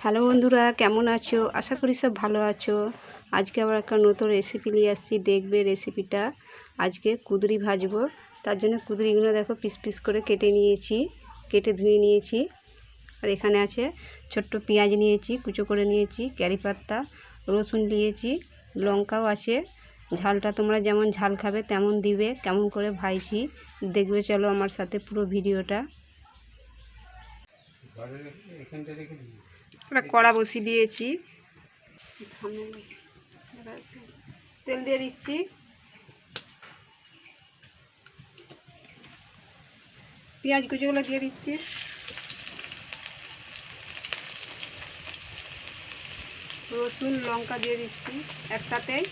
Hello বন্ধুরা, কেমন আছো? আশা করি সব ভালো আছো। আজকে আবার একটা নতুন রেসিপি নিয়ে আসছি, দেখবে রেসিপিটা। আজকে কুঁদরি ভাজবো। তার জন্য কুঁদরিগুলো দেখো পিস পিস করে কেটে নিয়েছি, কেটে ধুয়ে নিয়েছি। আর এখানে আছে ছোট্ট পেঁয়াজ নিয়েছি, কুচো করে নিয়েছি, কারি পাতা, রসুন নিয়েছি, লঙ্কাও আছে। ঝালটা তোমরা যেমন ঝাল খাবে তেমন দিবে। কেমন করে ভাজছি দেখবে, চলো আমার সাথে পুরো ভিডিওটা। কড়া বসিয়ে দিয়েছি, তেল দিয়ে দিচ্ছি। পেঁয়াজ কুচিগুলো দিয়ে দিচ্ছি, রসুন লঙ্কা দিয়ে দিচ্ছি একসাথেই,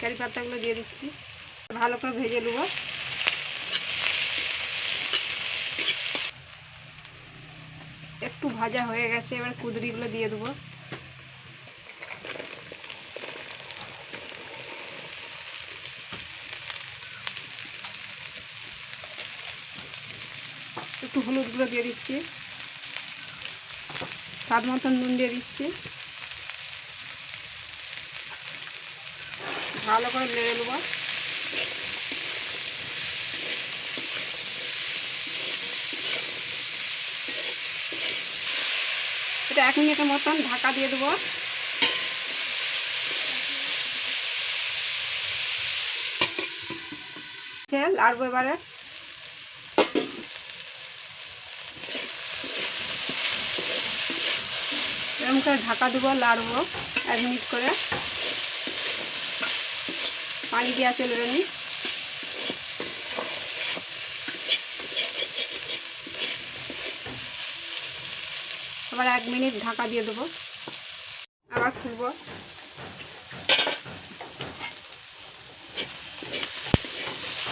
কারি পাতাগুলো দিয়ে দিচ্ছি, ভালো করে ভেজে নেব। একটু ভাজা হয়ে গেছে, এবার কুঁদরিগুলো দিয়ে দেবো। একটু হলুদ গুঁড়ো দিয়ে দিচ্ছি, স্বাদ মতন নুন দিয়ে দিচ্ছি, ভালো করে নেড়ে নেব। এটা 1 মিনিটের মতন ঢাকা দিয়ে দেবো। লাড়বো এবারে। এরকম করে ঢাকা দেবো, লাড়বো 1 মিনিট করে। পানি দেওয়া চলবে না। আবার 1 মিনিট ঢাকা দিয়ে দেবো, আবার খুলবো।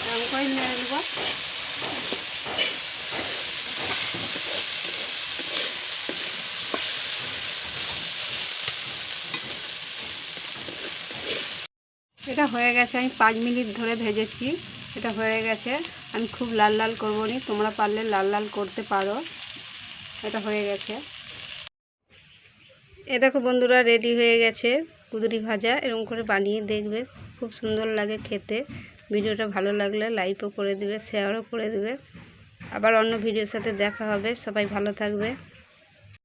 এরকম করে নেড়ে দেবো। এটা হয়ে গেছে, আমি 5 মিনিট ধরে ভেজেছি। এটা হয়ে গেছে। আমি খুব লাল লাল করবো নি, তোমরা পারলে লাল লাল করতে পারো। এটা হয়ে গেছে। এ দেখো বন্ধুরা, রেডি হয়ে গেছে কুঁদরি ভাজা। এরকম করে বানিয়ে দেখবে, খুব সুন্দর লাগে খেতে। ভিডিওটা ভালো লাগলে লাইকও করে দিবে, শেয়ারও করে দিবে। আবার অন্য ভিডিওর সাথে দেখা হবে। সবাই ভালো থাকবে।